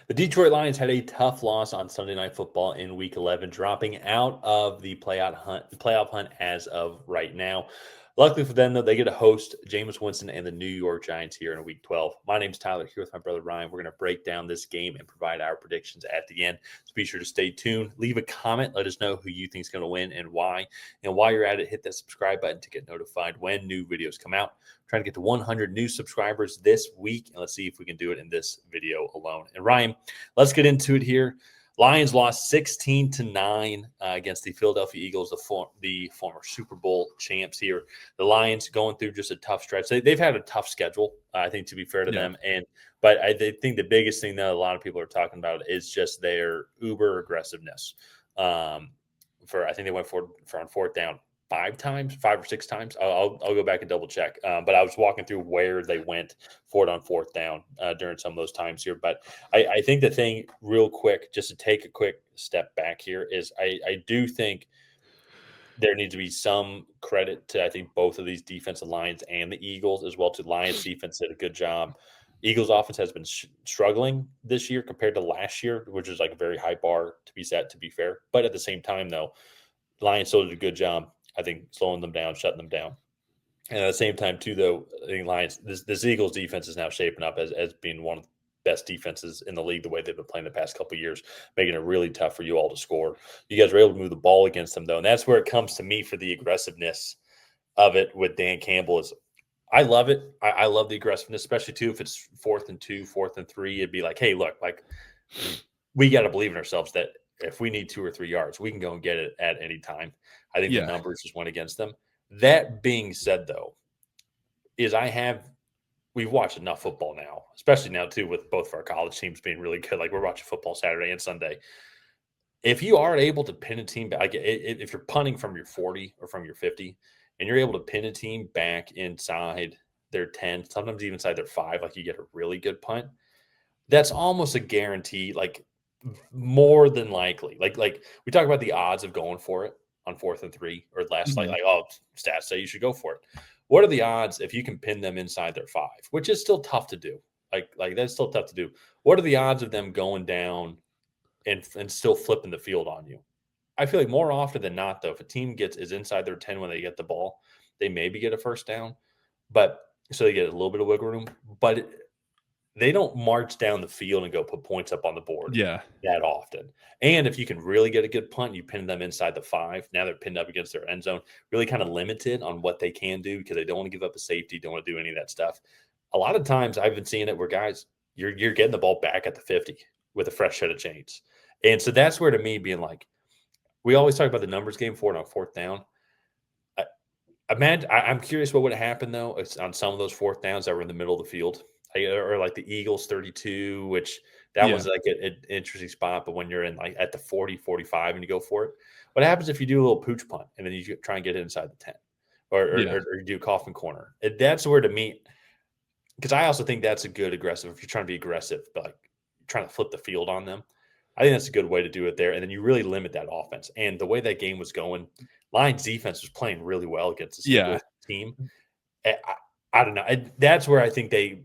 The Detroit Lions had a tough loss on Sunday Night Football in Week 11, dropping out of the playoff hunt as of right now. Luckily for them, though, they get to host Jameis Winston and the New York Giants here in Week 12. My name's Tyler, here with my brother Ryan. We're going to break down this game and provide our predictions at the end. So be sure to stay tuned. Leave a comment. Let us know who you think is going to win and why. And while you're at it, hit that subscribe button to get notified when new videos come out. Trying to get to 100 new subscribers this week, and let's see if we can do it in this video alone. And Ryan, let's get into it here. Lions lost 16-9 against the Philadelphia Eagles, the former Super Bowl champs here. The Lions going through just a tough stretch. They've had a tough schedule, I think, to be fair to them. But I think the biggest thing that a lot of people are talking about is just their uber aggressiveness. I think they went for on fourth down 5 or 6 times. I'll go back and double check. But I was walking through where they went for it on fourth down during some of those times here. But I think the thing real quick, just to take a quick step back here, is I do think there needs to be some credit to, I think, both of these defensive lines and the Eagles as well. To Lions defense did a good job. Eagles offense has been struggling this year compared to last year, which is like a very high bar to be set, to be fair. But at the same time, though, Lions still did a good job, I think, slowing them down, shutting them down. And at the same time, too, though, I think Lions, this Eagles defense is now shaping up as being one of the best defenses in the league, the way they've been playing the past couple of years, making it really tough for you all to score. You guys were able to move the ball against them, though. And that's where it comes to me for the aggressiveness of it with Dan Campbell. I love it. I love the aggressiveness, especially, too, if it's 4th and 2, 4th and 3. It'd be like, hey, look, like, we got to believe in ourselves that if we need 2 or 3 yards, we can go and get it at any time. I think the numbers just went against them. That being said, though, we've watched enough football now, especially now, too, with both of our college teams being really good. Like, we're watching football Saturday and Sunday. If you are able to pin a team back, like if you're punting from your 40 or from your 50, and you're able to pin a team back inside their 10, sometimes even inside their 5, like you get a really good punt, that's almost a guarantee, like more than likely. Like we talk about the odds of going for it on 4th and 3 or less, like stats say you should go for it. What are the odds if you can pin them inside their 5, which is still tough to do? Like that's still tough to do. What are the odds of them going down and still flipping the field on you? I feel like more often than not, though, if a team is inside their 10 when they get the ball, they maybe get a first down, but so they get a little bit of wiggle room, but they don't march down the field and go put points up on the board that often. And if you can really get a good punt, you pin them inside the 5. Now they're pinned up against their end zone, really kind of limited on what they can do because they don't want to give up a safety, don't want to do any of that stuff. A lot of times I've been seeing it where guys, you're getting the ball back at the 50 with a fresh set of chains. And so that's where, to me, being like, we always talk about the numbers game for it on 4th down. I'm curious what would have happened, though, on some of those 4th downs that were in the middle of the field. Or like the Eagles 32, which that was like an interesting spot. But when you're in like at the 40, 45 and you go for it, what happens if you do a little pooch punt and then you try and get it inside the 10 or you do coffin corner? That's where, to me, because I also think that's a good aggressive. If you're trying to be aggressive, but like trying to flip the field on them, I think that's a good way to do it there. And then you really limit that offense. And the way that game was going, Lions defense was playing really well against the Eagles team. I don't know. That's where I think they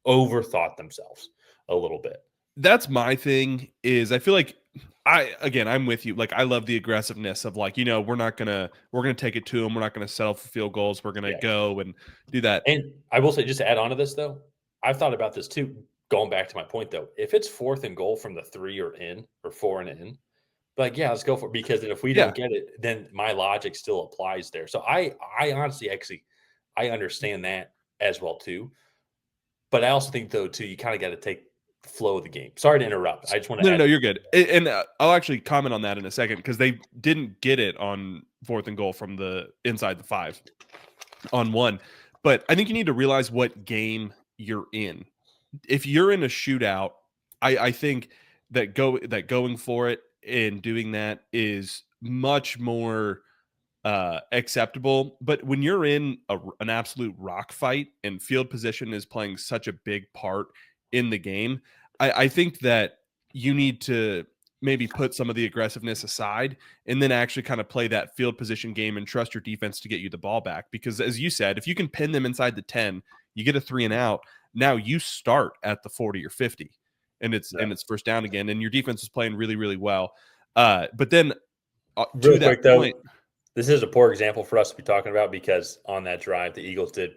overthought themselves a little bit. That's my thing. Is I feel like I'm with you. Like, I love the aggressiveness of, like, we're gonna take it to them. We're not gonna settle for field goals. We're gonna go and do that. And I will say, just to add on to this, though, I've thought about this too. Going back to my point, though, if it's 4th and goal from the 3 or in or 4 and in, like, let's go for it, because if we don't get it, then my logic still applies there. So I honestly, I understand that as well too. But I also think, though, too, you kind of got to take the flow of the game. Sorry to interrupt. I just want to No, you're good. And I'll actually comment on that in a second, because they didn't get it on 4th and goal from the inside the 5 on 1. But I think you need to realize what game you're in. If you're in a shootout, I think that going for it and doing that is much more acceptable. But when you're in an absolute rock fight and field position is playing such a big part in the game, I think that you need to maybe put some of the aggressiveness aside and then actually kind of play that field position game and trust your defense to get you the ball back. Because, as you said, if you can pin them inside the 10, you get a 3 and out. Now you start at the 40 or 50. and it's first down again, and your defense is playing really, really well. But then Real to that quick, though, point, this is a poor example for us to be talking about because on that drive, the Eagles did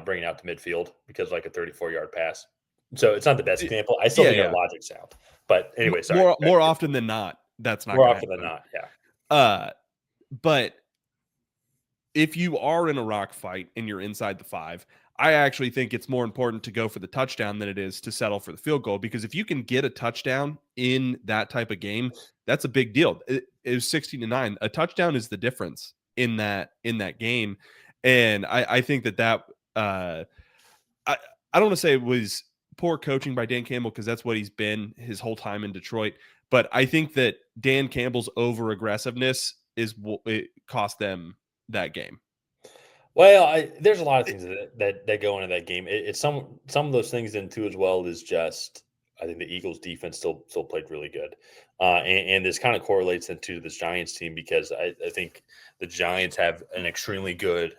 bring it out to midfield because like a 34-yard pass. So it's not the best example. I still think our logic's sound. But anyway, sorry. More often than not, that's not more going often to than happen. not, yeah. But if you are in a rock fight and you're inside the 5, I actually think it's more important to go for the touchdown than it is to settle for the field goal, because if you can get a touchdown in that type of game, that's a big deal. It was 16-9. A touchdown is the difference in that game. And I think that I don't want to say it was poor coaching by Dan Campbell, because that's what he's been his whole time in Detroit. But I think that Dan Campbell's over aggressiveness it cost them that game. Well, there's a lot of things that go into that game. It's some of those things in too as well is just I think the Eagles defense still played really good, and this kind of correlates into this Giants team because I think the Giants have an extremely good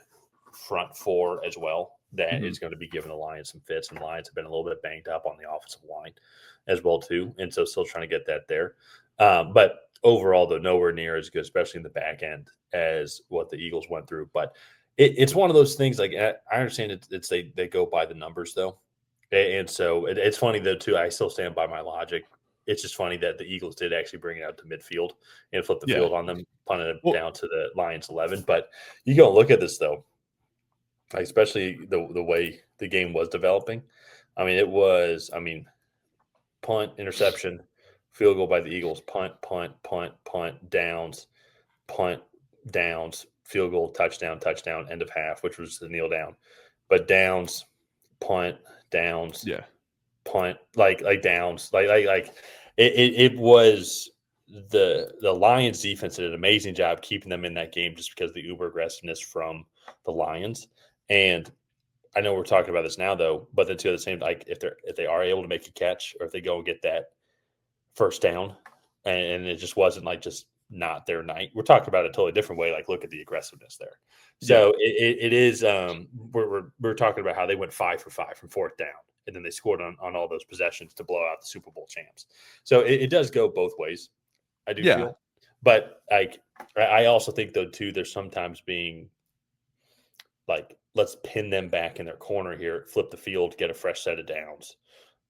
front four as well that is going to be giving the Lions some fits, and the Lions have been a little bit banged up on the offensive line as well too, and so still trying to get that there. But overall, though, nowhere near as good, especially in the back end, as what the Eagles went through. But it's one of those things. Like I understand it's they go by the numbers though, and so it's funny though too. I still stand by my logic. It's just funny that the Eagles did actually bring it out to midfield and flip the field on them, punted it down to the Lions 11. But you go and look at this though, especially the way the game was developing. I mean, it was. I mean, punt, interception, field goal by the Eagles, punt, downs, punt, downs, field goal, touchdown, end of half, which was the kneel down. But downs, punt, downs, punt, like downs, like it was the Lions defense did an amazing job keeping them in that game just because of the uber aggressiveness from the Lions. And I know we're talking about this now though, but then too at the same, like if they are able to make a catch or if they go and get that first down and it just wasn't like just not their night. We're talking about it a totally different way. Like look at the aggressiveness there. So it is we're talking about how they went 5 for 5 from fourth down, and then they scored on all those possessions to blow out the Super Bowl champs. So it does go both ways, I do feel. But like I also think though too, there's sometimes being like, let's pin them back in their corner here, flip the field, get a fresh set of downs,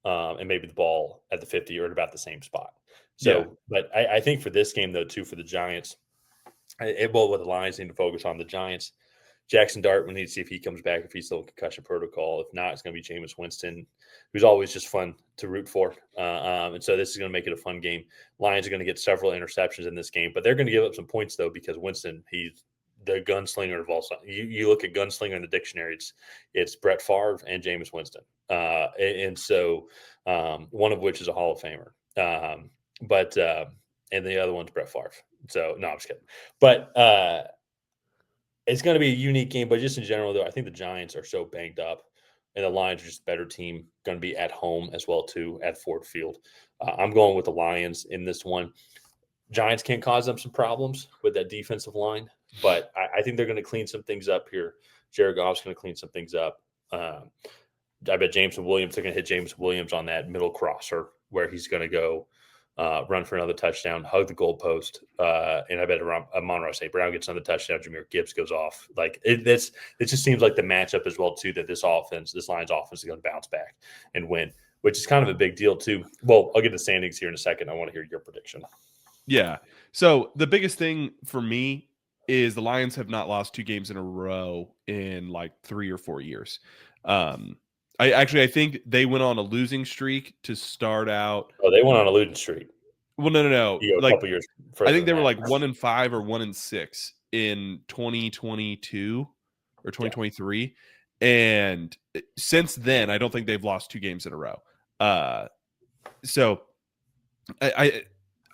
and maybe the ball at the 50 or at about the same spot. So, but I think for this game, though, too, for the Giants, what the Lions need to focus on, the Giants, Jackson Dart, we need to see if he comes back, if he's still in concussion protocol. If not, it's going to be Jameis Winston, who's always just fun to root for. And so this is going to make it a fun game. Lions are going to get several interceptions in this game, but they're going to give up some points, though, because Winston, he's the gunslinger of all. You look at gunslinger in the dictionary, it's Brett Favre and Jameis Winston, and so one of which is a Hall of Famer, and the other one's Brett Favre. So no, I'm just kidding. But it's going to be a unique game. But just in general, though, I think the Giants are so banged up, and the Lions are just a better team. Going to be at home as well too at Ford Field. I'm going with the Lions in this one. Giants can't cause them some problems with that defensive line, but I think they're going to clean some things up here. Jared Goff's going to clean some things up. I bet Jameson Williams, they're going to hit Jameson Williams on that middle crosser where he's going to go run for another touchdown, hug the goalpost, and I bet Amon-Ra St. Brown gets another touchdown. Jahmyr Gibbs goes off. Like it just seems like the matchup as well too, that this Lions offense is going to bounce back and win, which is kind of a big deal too. Well, I'll get the standings here in a second. I want to hear your prediction. Yeah. So the biggest thing for me is the Lions have not lost 2 games in a row in like 3 or 4 years. I think they went on a losing streak to start out. Oh, they went on a losing streak. Well, no. You go a couple years I think they were like 1-5 or 1-6 in 2022 or 2023. Yeah. And since then, I don't think they've lost 2 games in a row. So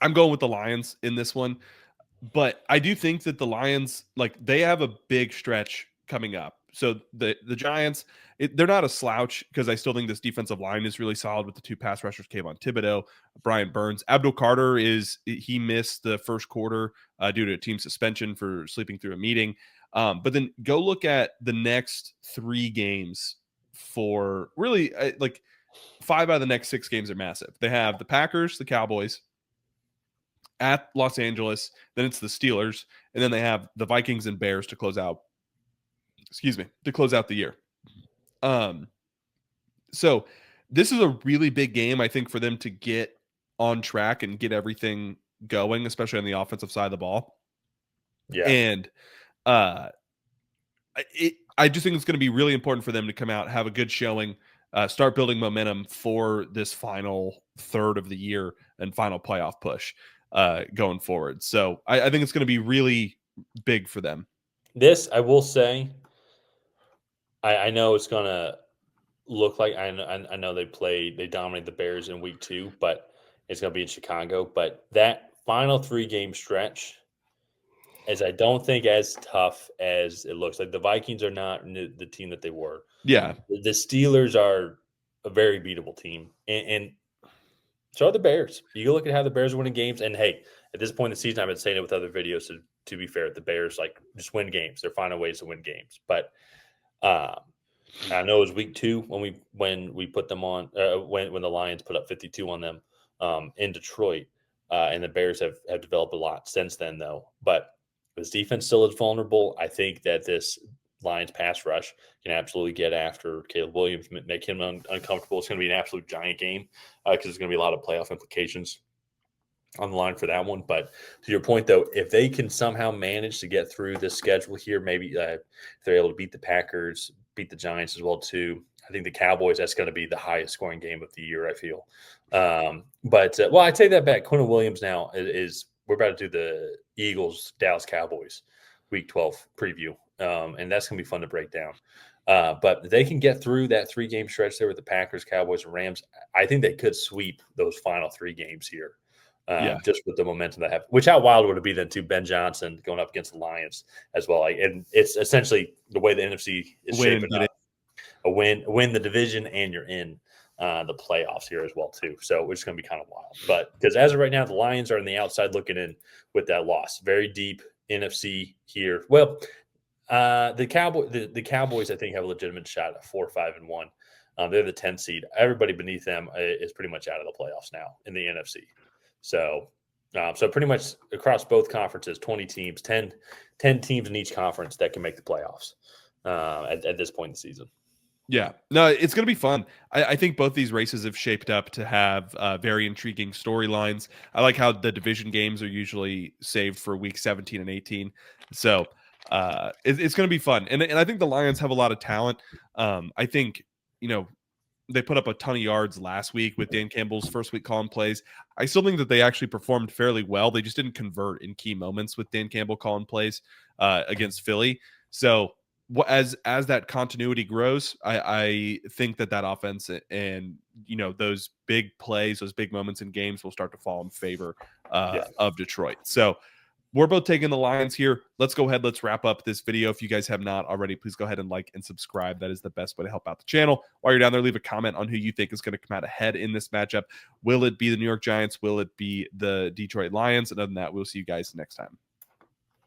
I'm going with the Lions in this one, but I do think that the Lions, like, they have a big stretch coming up. So the Giants, they're not a slouch because I still think this defensive line is really solid with the 2 pass rushers, Kayvon Thibodeau, Brian Burns. Abdul Carter he missed the first quarter due to a team suspension for sleeping through a meeting. But then go look at the next 3 games for really like 5 out of the next 6 games are massive. They have the Packers, the Cowboys, at Los Angeles, then it's the Steelers, and then they have the Vikings and Bears to close out. To close out the year. So this is a really big game, I think, for them to get on track and get everything going, especially on the offensive side of the ball. Yeah. And I just think it's going to be really important for them to come out, have a good showing, start building momentum for this final third of the year and final playoff push going forward. So I think it's going to be really big for them. This, I will say, I know it's going to look like I know they dominated the Bears in week 2, but it's going to be in Chicago. But that final 3-game stretch is, I don't think, as tough as it looks. Like, the Vikings are not the team that they were. Yeah. The Steelers are a very beatable team, and so are the Bears. You look at how the Bears are winning games, and hey, at this point in the season, I've been saying it with other videos. So to be fair, the Bears just win games. They're finding ways to win games, but. I know it was week 2 when we put them on when the Lions put up 52 on them in Detroit, and the Bears have developed a lot since then, though. But this defense still is vulnerable. I think that this Lions pass rush can absolutely get after Caleb Williams, make him uncomfortable. It's going to be an absolute giant game because there's going to be a lot of playoff implications on the line for that one. But to your point, though, if they can somehow manage to get through this schedule here, maybe if they're able to beat the Packers, beat the Giants as well too. I think the Cowboys, that's going to be the highest scoring game of the year, I feel. Well, I take that back. Quentin Williams now is we're about to do the Eagles, Dallas Cowboys week 12 preview. And that's going to be fun to break down. But they can get through that 3-game stretch there with the Packers, Cowboys, and Rams. I think they could sweep those final 3 games here. Just with the momentum they have, which how wild would it be then to Ben Johnson going up against the Lions as well? And it's essentially the way the NFC is shaping up. Win the division, and you're in the playoffs here as well too. So it's going to be kind of wild. But because as of right now, the Lions are on the outside looking in with that loss, very deep NFC here. Well, the Cowboys, I think, have a legitimate shot at 4-5-1. They're the 10th seed. Everybody beneath them is pretty much out of the playoffs now in the NFC. So pretty much across both conferences, 20 teams, 10 teams in each conference that can make the playoffs at this point in the season. Yeah, no, it's going to be fun. I think both these races have shaped up to have very intriguing storylines. I like how the division games are usually saved for week 17 and 18. So it's going to be fun. And I think the Lions have a lot of talent. I think, they put up a ton of yards last week with Dan Campbell's first week calling plays. I still think that they actually performed fairly well. They just didn't convert in key moments with Dan Campbell calling plays against Philly. So as that continuity grows, I think that offense and those big plays, those big moments in games will start to fall in favor of Detroit. So we're both taking the Lions here. Let's go ahead. Let's wrap up this video. If you guys have not already, please go ahead and like and subscribe. That is the best way to help out the channel. While you're down there, leave a comment on who you think is going to come out ahead in this matchup. Will it be the New York Giants? Will it be the Detroit Lions? And other than that, we'll see you guys next time.